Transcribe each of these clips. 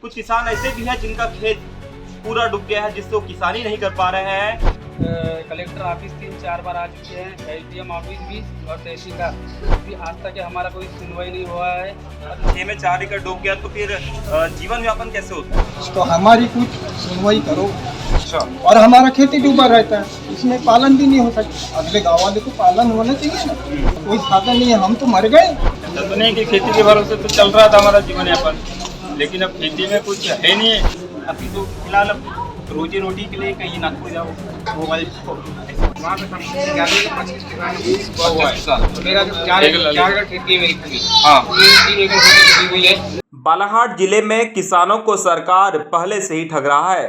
कुछ किसान ऐसे भी हैं जिनका खेत पूरा डूब गया है, जिससे वो किसानी नहीं कर पा रहे हैं। कलेक्टर ऑफिस 3-4 बार आ चुके हैं, एसडीएम ऑफिस भी और तहसीलदार भी, आज तक हमारा कोई सुनवाई नहीं हुआ है। 6 में 4 एकड़ डूब गया तो फिर जीवन यापन कैसे होता है? तो हमारी कुछ सुनवाई करो। अच्छा, और हमारा खेती डूबा रहता है, इसमें पालन भी नहीं हो सकता। अगले गाँव वाले को पालन होना चाहिए ना, कोई साधन नहीं है, हम तो मर गए। सुने कि खेती के भरोसे तो चल रहा था हमारा जीवन यापन, लेकिन अब खेती में कुछ है नहीं है। अभी तो फिलहाल अब रोजी रोटी के लिए कहीं नागपुर जाओ, मोबाइल वहाँ पे 25 मेरा 4 एकड़ खेती है मेरी पूरी। हाँ, 3 एकड़ खेती हुई है। बालाघाट जिले में किसानों को सरकार पहले से ही ठग रहा है।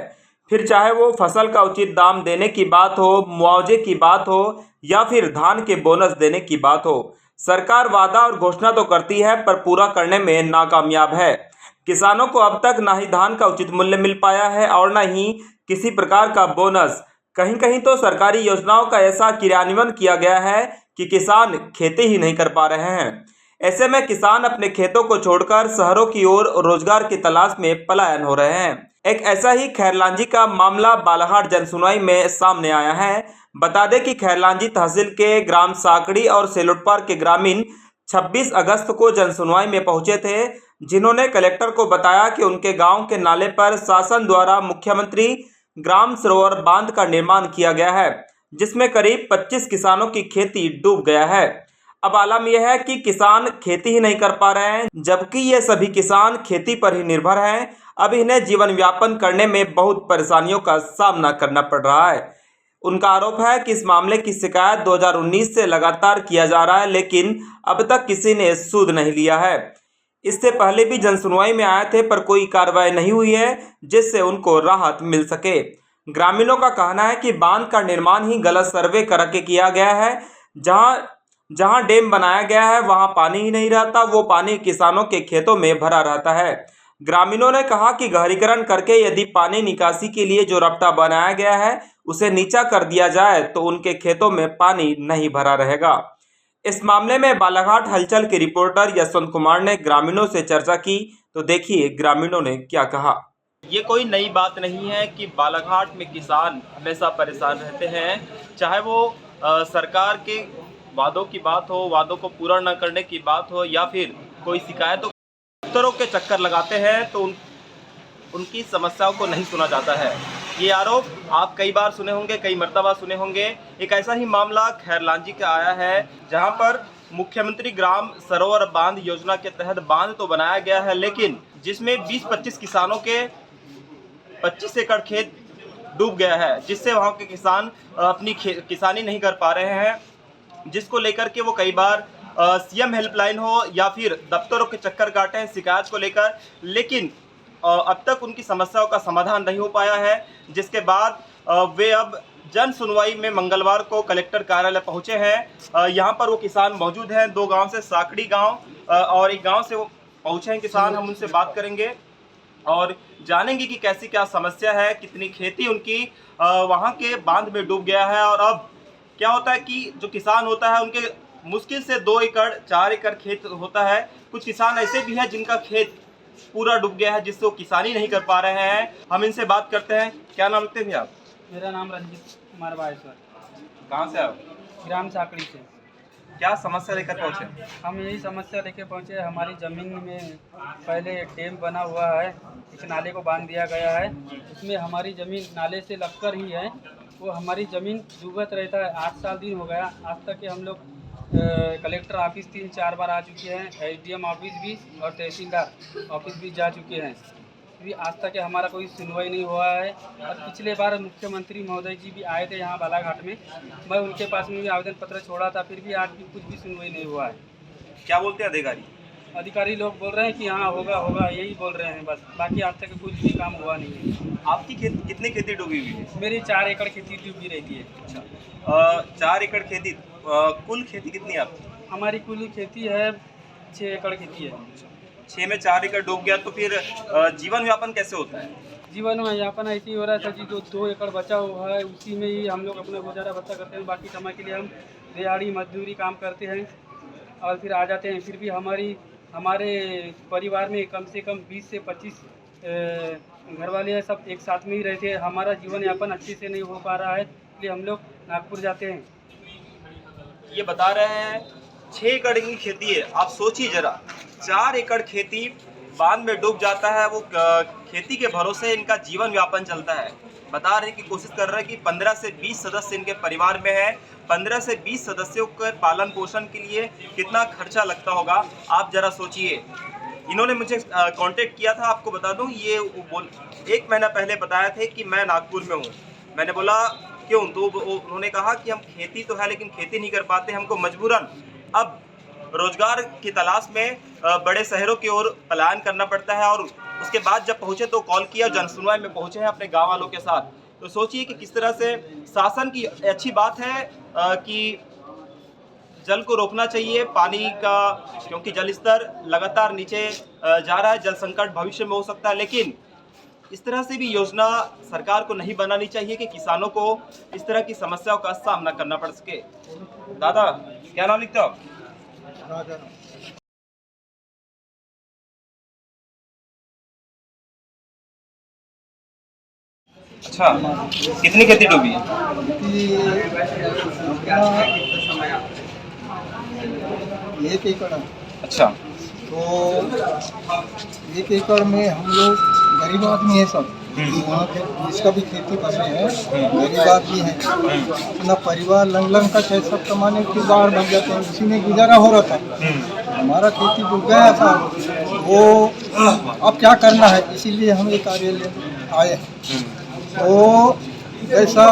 फिर चाहे वो फसल का उचित दाम देने की बात हो, मुआवजे की बात हो या फिर धान के बोनस देने की बात हो, सरकार वादा और घोषणा तो करती है पर पूरा करने में नाकामयाब है। किसानों को अब तक ना ही धान का उचित मूल्य मिल पाया है और न ही किसी प्रकार का बोनस। कहीं कहीं तो सरकारी योजनाओं का ऐसा क्रियान्वयन किया गया है कि किसान खेती ही नहीं कर पा रहे हैं। ऐसे में किसान अपने खेतों को छोड़कर शहरों की ओर रोजगार की तलाश में पलायन हो रहे हैं। एक ऐसा ही खैरलांजी का मामला बालाघाट जनसुनवाई में सामने आया है। बता दें कि खैरलांजी तहसील के ग्राम साकड़ी और सेलुटपार के ग्रामीण 26 अगस्त को जनसुनवाई में पहुंचे थे, जिन्होंने कलेक्टर को बताया कि उनके गांव के नाले पर शासन द्वारा मुख्यमंत्री ग्राम सरोवर बांध का निर्माण किया गया है, जिसमें करीब 25 किसानों की खेती डूब गया है। अब आलम यह है कि किसान खेती ही नहीं कर पा रहे हैं, जबकि ये सभी किसान खेती पर ही निर्भर हैं। अब इन्हें जीवन यापन करने में बहुत परेशानियों का सामना करना पड़ रहा है। उनका आरोप है कि इस मामले की शिकायत 2019 से लगातार किया जा रहा है, लेकिन अब तक किसी ने सूद नहीं लिया है। इससे पहले भी जनसुनवाई में आए थे पर कोई कार्रवाई नहीं हुई है जिससे उनको राहत मिल सके। ग्रामीणों का कहना है कि बांध का निर्माण ही गलत सर्वे करके किया गया है। जहां डैम बनाया गया है वहां पानी ही नहीं रहता, वो पानी किसानों के खेतों में भरा रहता है। ग्रामीणों ने कहा कि गहरीकरण करके यदि पानी निकासी के लिए जो रपटा बनाया गया है उसे नीचा कर दिया जाए तो उनके खेतों में पानी नहीं भरा रहेगा। इस मामले में बालाघाट हलचल के रिपोर्टर यशवंत कुमार ने ग्रामीणों से चर्चा की, तो देखिए ग्रामीणों ने क्या कहा। ये कोई नई बात नहीं है कि बालाघाट में किसान हमेशा परेशान रहते हैं, चाहे वो सरकार के वादों की बात हो, वादों को पूरा न करने की बात हो या फिर कोई शिकायतों दफ्तरों के चक्कर लगाते हैं तो उनकी समस्याओं को नहीं सुना जाता है। ये आरोप आप कई बार सुने होंगे, कई मर्तबा सुने होंगे। एक ऐसा ही मामला खैरलांजी का आया है, जहां पर मुख्यमंत्री ग्राम सरोवर बांध योजना के तहत बांध तो बनाया गया है, लेकिन जिसमें 20-25 किसानों के 25 एकड़ खेत डूब गया है, जिससे वहां के किसान अपनी किसानी नहीं कर पा रहे हैं, जिसको लेकर के वो कई बार सीएम हेल्पलाइन हो या फिर दफ्तरों के चक्कर काटे हैं शिकायत को लेकर, लेकिन अब तक उनकी समस्याओं का समाधान नहीं हो पाया है। जिसके बाद वे अब जन सुनवाई में मंगलवार को कलेक्टर कार्यालय पहुंचे हैं। यहाँ पर वो किसान मौजूद हैं, 2 गांव से, साकड़ी गांव और एक गांव से वो पहुंचे हैं किसान। हम उनसे बात करेंगे और जानेंगे कि कैसी क्या समस्या है, कितनी खेती उनकी वहाँ के बांध में डूब गया है। और अब क्या होता है कि जो किसान होता है उनके मुश्किल से 2 एकड़ 4 एकड़ खेत होता है। कुछ किसान ऐसे भी हैं जिनका खेत पूरा डूब गया है, जिससे वो किसानी नहीं कर पा रहे हैं। हम इनसे बात करते हैं। क्या नाम रखते हैं आप? मेरा नाम रंजीत कुमार बायसर। कहाँ से आप? ग्राम साकड़ी से। क्या समस्या लेकर पहुँचे? हम यही समस्या लेके पहुँचे। हमारी ज़मीन में पहले डैम बना हुआ है, एक नाले को बांध दिया गया है, उसमें हमारी ज़मीन नाले से लगकर ही है, वो हमारी ज़मीन डूबत रहता है। 8 साल दिन हो गया, आज तक के हम लोग कलेक्टर ऑफिस 3-4 बार आ चुके हैं, एसडीएम ऑफिस भी और तहसीलदार ऑफिस भी जा चुके हैं, फिर आज तक हमारा कोई सुनवाई नहीं हुआ है। और पिछले बार मुख्यमंत्री महोदय जी भी आए थे यहाँ बालाघाट में, मैं उनके पास में भी आवेदन पत्र छोड़ा था, फिर भी आज भी कुछ भी सुनवाई नहीं हुआ है। क्या बोलते हैं अधिकारी? अधिकारी लोग बोल रहे हैं कि हाँ होगा होगा, यही बोल रहे हैं बस, बाकी आज तक कुछ भी काम हुआ नहीं है। आपकी कितनी खेती डूबी हुई है? मेरी 4 एकड़ खेती डूबी रहती है। अच्छा, 4 एकड़ खेती, कुल खेती कितनी है आपकी? हमारी कुल खेती है 6 एकड़ खेती है। 6 में 4 एकड़ डूब गया तो फिर जीवन यापन कैसे होता है? जीवन यापन ऐसे ही हो रहा था जी, जो 2 एकड़ बचा हुआ है उसी में ही हम लोग अपना गुजारा भत्ता करते हैं। बाकी समय के लिए हम दिहाड़ी मजदूरी काम करते हैं और फिर आ जाते हैं। फिर भी हमारे परिवार में कम से कम 20 से 25 घर वाले हैं सब एक साथ में ही रहते हैं। हमारा जीवन यापन अच्छे से नहीं हो पा रहा है, इसलिए हम लोग नागपुर जाते हैं। ये बता रहे हैं 6 एकड़ की खेती है। आप सोचिए जरा, 4 एकड़ खेती बांध में डूब जाता है। वो खेती के भरोसे इनका जीवन यापन चलता है। बता रहे कि कोशिश कर रहे हैं कि 15 से 20 सदस्य इनके परिवार में है। 15 से 20 सदस्यों के पालन पोषण के लिए कितना खर्चा लगता होगा, आप जरा सोचिए। इन्होंने मुझे कांटेक्ट किया था, आपको बता दूं, ये 1 महीना पहले बताए थे कि मैं नागपुर में हूँ। मैंने बोला क्यों, तो उन्होंने कहा कि हम खेती तो है लेकिन खेती नहीं कर पाते, हमको मजबूरन अब रोजगार की तलाश में बड़े शहरों की ओर पलायन करना पड़ता है। और उसके बाद जब पहुंचे तो कॉल किया, जनसुनवाई में पहुंचे हैं अपने गांव वालों के साथ। तो सोचिए कि किस तरह से शासन की अच्छी बात है कि जल को रोकना चाहिए, पानी का, क्योंकि जल स्तर लगातार नीचे जा रहा है, जल संकट भविष्य में हो सकता है। लेकिन इस तरह से भी योजना सरकार को नहीं बनानी चाहिए कि किसानों को इस तरह की समस्याओं का सामना करना पड़ सके। दादा क्या नाम लिखते हो? अच्छा, कितनी खेती डूबी है? एक एकड़ है। अच्छा, तो 1 एकड़ में हम लोग गरीब आदमी है सब, वहाँ के जिसका भी खेती कर रहे हैं गरीब आदमी है। अपना परिवार लंग का चाहे सब कमाने के बाहर भाग जाते हैं, उसी में गुजारा हो रहा था। हमारा खेती डूब गया था, वो अब क्या करना है, इसीलिए हम ये कार्यालय आए हैं। तो जैसा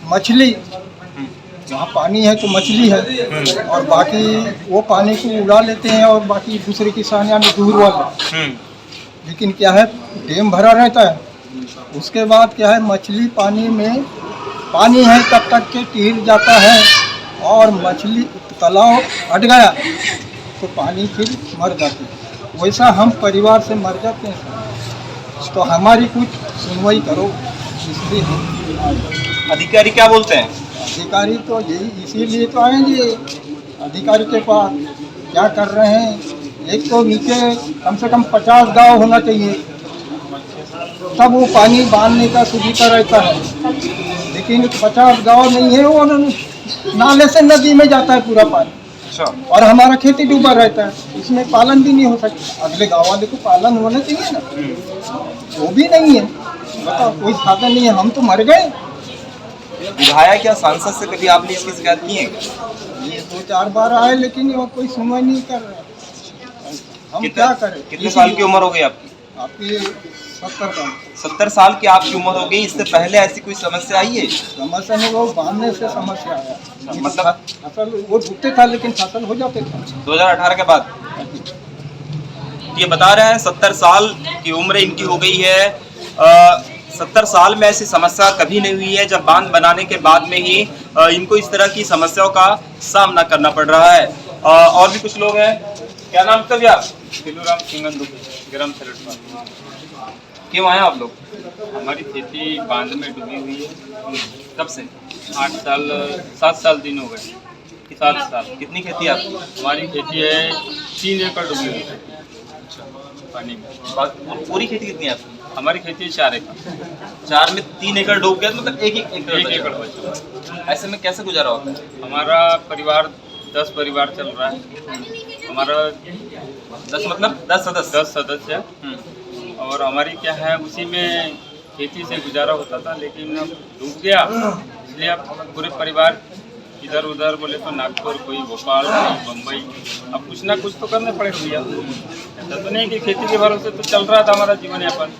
मछली, वहाँ पानी है तो मछली है, और बाकी वो पानी को उड़ा लेते हैं और बाकी दूसरे किसान यानी दूर वाले। लेकिन क्या है, डैम भरा रहता है, उसके बाद क्या है, मछली पानी में, पानी है तब तक के टिर जाता है, और मछली तालाब हट गया तो पानी फिर मर जाती है। वैसा हम परिवार से मर जाते हैं। तो हमारी कुछ सुनवाई करो, इसलिए हम अधिकारी क्या बोलते हैं? अधिकारी तो यही इसीलिए तो आएंगे अधिकारी के पास, क्या कर रहे हैं। एक तो नीचे कम से कम 50 गांव होना चाहिए, तब वो पानी बांधने का सुविधा रहता है। लेकिन 50 गांव नहीं है, वो नाले से नदी में जाता है पूरा पानी। अच्छा, और हमारा खेती डूबा रहता है, इसमें पालन भी नहीं हो सकता। अगले गांव वाले को पालन होना चाहिए ना, वो भी नहीं है। बताओ, कोई साधन नहीं है, हम तो मर गए। विधायक या सांसद से कभी आपने इसकी शिकायत की है? ये 2-4 बार आए, लेकिन वो कोई सुनवाई नहीं कर रहा। हम क्या करें? कितने साल की उम्र हो गई आपकी? आपकी 70 का। 70 साल की आपकी उम्र हो गई। इससे पहले ऐसी कोई समस्या आई है? समस्या नहीं, वो बांधने से समस्या आया। मतलब फसल वो डूबते था लेकिन फसल हो जाते था 2018 के बाद। ये बता रहे हैं 70 साल की उम्र इनकी हो गई है। 70 साल में ऐसी समस्या कभी नहीं हुई है जब बांध बनाने के बाद में ही इनको इस तरह की समस्याओं का सामना करना पड़ रहा है। और भी कुछ लोग हैं। क्या नाम कभी आप? किलोराम सिंगंदू ग्राम सलटवा। क्यों आए आप लोग? हमारी खेती बांध में डूबी हुई है। कब से? 7 साल दिन हो गए। 7 साल। कितनी खेती है आपकी? हमारी खेती है 3 एकड़ डूबी हुई है पानी में। पूरी खेती कितनी है आपकी? हमारी खेती है 4 एकड़। 4 में 3 एकड़ डूब गया, मतलब एक एकड़ 1 बचा। एकड़ बचा। ऐसे में कैसे गुजारा होता है? हमारा परिवार 10 परिवार चल रहा है। हमारा 10 मतलब 10 सदस्य? 10 सदस्य है। और हमारी क्या है, उसी में खेती से गुजारा होता था, लेकिन अब डूब गया, इसलिए अब पूरे परिवार इधर उधर, बोले तो नागपुर, कोई भोपाल, कोई बम्बई। अब कुछ ना कुछ तो करने पड़ेगा भैया। ऐसा तो नहीं कि खेती के भरोसे तो चल रहा था हमारा जीवन यापन,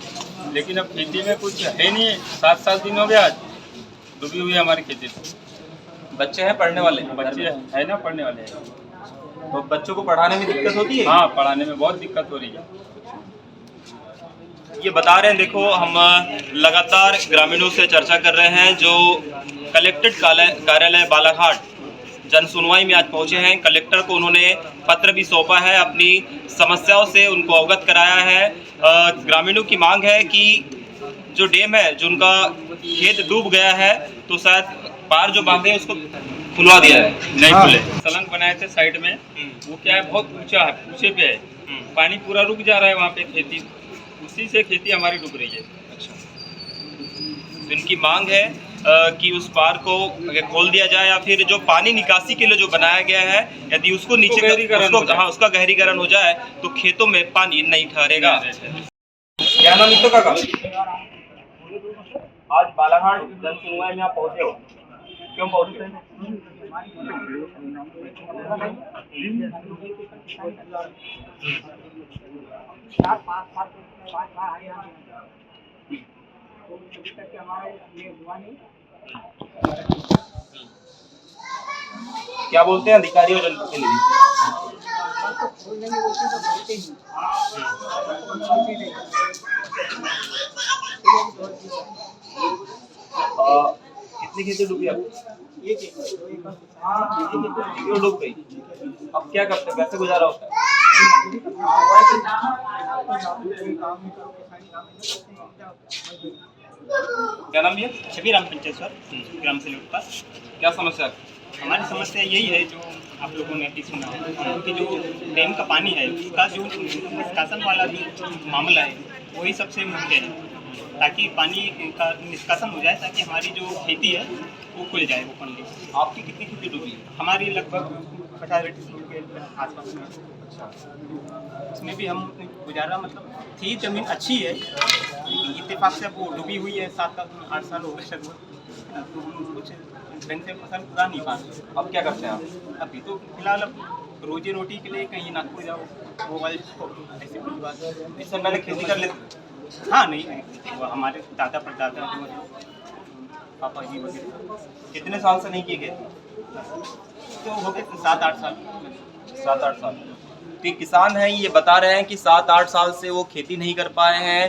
लेकिन अब खेती में कुछ है नहीं। 7 दिन हो गया आज डूबी हुई है हमारी खेती। बच्चे हैं पढ़ने वाले? बच्चे है ना, पढ़ने वाले हैं। तो बच्चों को पढ़ाने में दिक्कत होती है? हाँ, पढ़ाने में बहुत दिक्कत हो रही है। ये बता रहे हैं, देखो हम लगातार ग्रामीणों से चर्चा कर रहे हैं जो कलेक्ट्रेट कार्यालय बालाघाट जन सुनवाई में आज पहुंचे हैं। कलेक्टर को उन्होंने पत्र भी सौंपा है, अपनी समस्याओं से उनको अवगत कराया है। ग्रामीणों की मांग है कि जो डैम है, जो उनका खेत डूब गया है, तो शायद पार जो बांधे हैं उसको खुलवा दिया है। नहीं खुले, सलंग बनाए थे साइड में, वो क्या है बहुत ऊंचा है, ऊंचे पे है, पानी पूरा रुक जा रहा है वहाँ पे खेती। उसी से खेती हमारी डूब रही है। अच्छा, तो इनकी मांग है कि उस पार को खोल दिया जाए या फिर जो पानी निकासी के लिए जो बनाया गया है यदि उसको नीचे उसका गहरीकरण हो जाए तो खेतों में पानी नहीं ठहरेगा। क्या नाम है काका? आज बालाघाट जन सुनवाई में आप पहुंचे हो, क्यों पहुंचे? क्या बोलते हैं अधिकारी और जनप्रतिनिधि? कितनी खेती डूबी आपकी? क्यों डूब गई? अब क्या करते हैं, कैसे गुजारा होता है? क्या नाम है? छवि राम पंचेश्वर ग्राम से लौटता। क्या समस्या है? हमारी समस्या यही है जो आप लोगों ने अभी सुना कि जो डैम का पानी है उसका जो निष्कासन वाला जो मामला है वही सबसे मुख्य है, ताकि पानी का निष्कासन हो जाए, ताकि हमारी जो खेती है वो खुल जाए ओपनली। आपकी कितनी खेती डूबी है? हमारी लगभग 50 के आसपास में। उसमें भी हम गुजारा मतलब थी, जमीन अच्छी है, इत्तेफाक से वो डूबी हुई है, 7-8 साल हो गए सर, तो हम कुछ ढंग से फसल उगा नहीं पा रहे। अब क्या करते हैं आप? अभी तो फिलहाल अब रोजी रोटी के लिए कहीं नागपुर जाओ, मोबाइल ऐसे कोई बात। इससे पहले खेती कर लेते? हाँ नहीं, वो हमारे दादा परदादा जो है पापा जी वगैरह। कितने साल से नहीं की खेती? तो हो गए 7-8 साल। 7-8 साल। तो किसान हैं, ये बता रहे हैं कि 7-8 साल से वो खेती नहीं कर पाए हैं।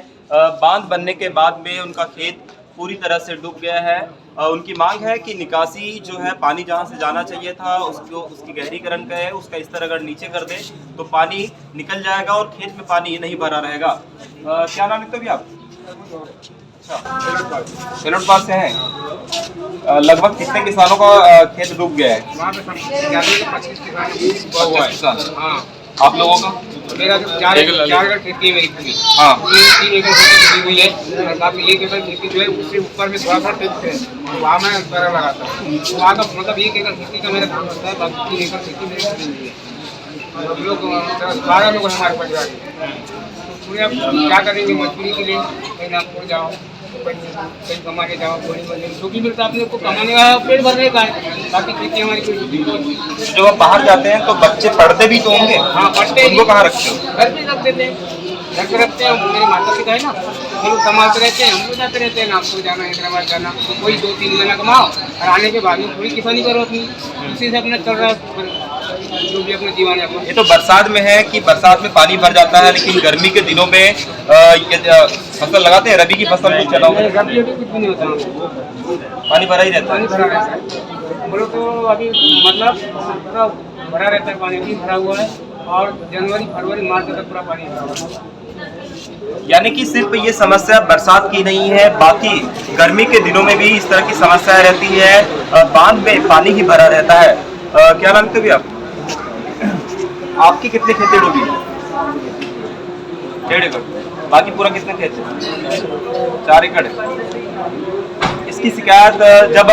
बांध बनने के बाद में उनका खेत पूरी तरह से डूब गया है। उनकी मांग है कि निकासी जो है, पानी जहां से जाना चाहिए था उसकी गहरीकरण का है, उसका स्तर अगर नीचे कर दे तो पानी निकल जाएगा और खेत में पानी नहीं भरा रहेगा। क्या नाम है कभी आप? अच्छा, सेलोटपाल से हैं। लगभग कितने किसानों का खेत डूब गया है? 25 किसान। हाँ, आप लोगों का? मेरा जो 4 एकड़ खेती है मेरी पूरी। हाँ। 3 एकड़ खेती डूबी हुई है और बाकी 1 एकड़ खेती जो है उससे ऊपर में थोड़ा सा टिप्स है, तो वहाँ मैं पैरा लगाता हूँ। तो वहाँ का मतलब 1 एकड़ खेती का मेरा काम होता है, बाकी 3 एकड़ खेती मेरी डूबी हुई है। हम लोग 12 लोग हमारे परिवार में, तो पूरे अब क्या करेंगे, मजदूरी के लिए कहीं नागपुर जाओ, कहीं कमाने जाओ, थोड़ी मजदूरी जो भी मिलता है अपने को कमाने का, पेट भरने का है, बाकी खेती हमारी कोई डूबी नहीं है। जब आप बाहर जाते हैं तो बच्चे पढ़ते भी तो होंगे? हाँ, पढ़ते हैं। उनको कहाँ रखते हो? घर पे रख देते हैं, घर पे रखते हैं। मेरे माता पिता है ना, वो लोग संभालते रहते हैं, हम लोग जाते रहते हैं नागपुर जाना, हैदराबाद जाना, तो कोई 2-3 महीना कमाओ और आने के बाद में थोड़ी किसानी करो अपनी, उसी से अपना चल रहा है जो भी अपना जीवन है अपना। ये तो बरसात में है कि बरसात में पानी भर जाता है, लेकिन गर्मी के दिनों में फसल लगाते हैं, रबी की फसल कुछ चलाओ, रबी कुछ भी नहीं होता, पानी भरा ही रहता पानी है। भरा रहता है। बोलो तो अभी मतलब पूरा भरा रहता है, पानी भी भरा हुआ है, और जनवरी फरवरी मार्च तक पूरा पानी भरा हुआ है। यानी कि सिर्फ ये समस्या बरसात की नहीं है, बाकी गर्मी के दिनों में भी इस तरह की समस्या रहती है। बांध में पानी ही भरा रहता है। क्या नाम कभी आप? आपकी कितनी खेती डूबी? 1.5 एकड़। बाकी पूरा कितने खेत है? 4 एकड़। इसकी शिकायत जब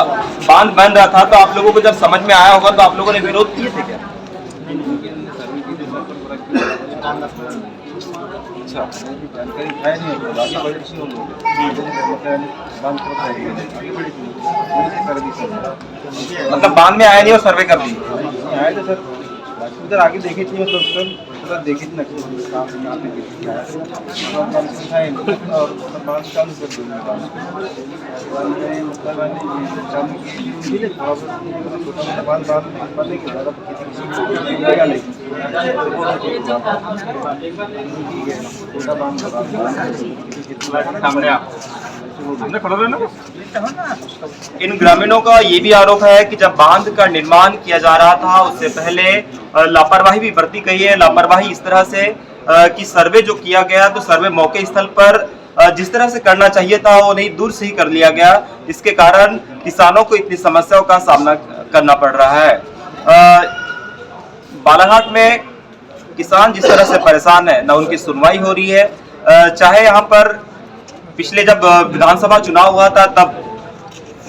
बांध बन रहा था तो आप लोगों को जब समझ में आया होगा तो आप लोगों ने विरोध किए थे क्या? अच्छा, जानकारी है नहीं, बाकी बजट से हम मतलब बांध में आया नहीं और सर्वे कर दी? आए थे सर, उधर आगे देखे थे, मतलब उधर देखे थे नक्शे काम और बांध चालू कर दी, इन ग्रामीणों का ये भी आरोप है कि जब बांध का निर्माण किया जा रहा था उससे पहले लापरवाही भी बरती गई है। लापरवाही इस तरह से कि सर्वे जो किया गया तो सर्वे मौके स्थल पर जिस तरह से करना चाहिए था वो नहीं, दूर से ही कर लिया गया। इसके कारण किसानों को इतनी समस्याओं का सामना करना पड़ रहा है। बालाघाट में किसान जिस तरह से परेशान है, न उनकी सुनवाई हो रही है, चाहे यहाँ पर पिछले जब विधानसभा चुनाव हुआ था तब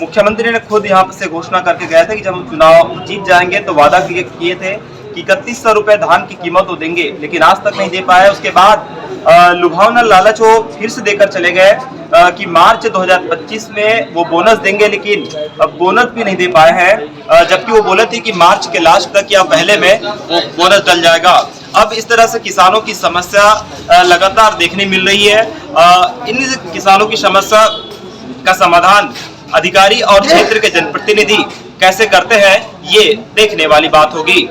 मुख्यमंत्री ने खुद यहाँ से घोषणा करके गया था कि जब हम चुनाव जीत जाएंगे तो वादा किए थे कि 3100 रुपए धान की कीमत वो देंगे, लेकिन आज तक नहीं दे पाए। उसके बाद लुभावना लालच वो फिर से देकर चले गए कि मार्च 2025 में वो बोनस देंगे, लेकिन अब बोनस भी नहीं दे पाए हैं, जबकि वो बोले थे कि मार्च के लास्ट तक या पहले में वो बोनस डल जाएगा। अब इस तरह से किसानों की समस्या लगातार देखने मिल रही है। इन किसानों की समस्या का समाधान अधिकारी और क्षेत्र के जनप्रतिनिधि कैसे करते हैं, ये देखने वाली बात होगी।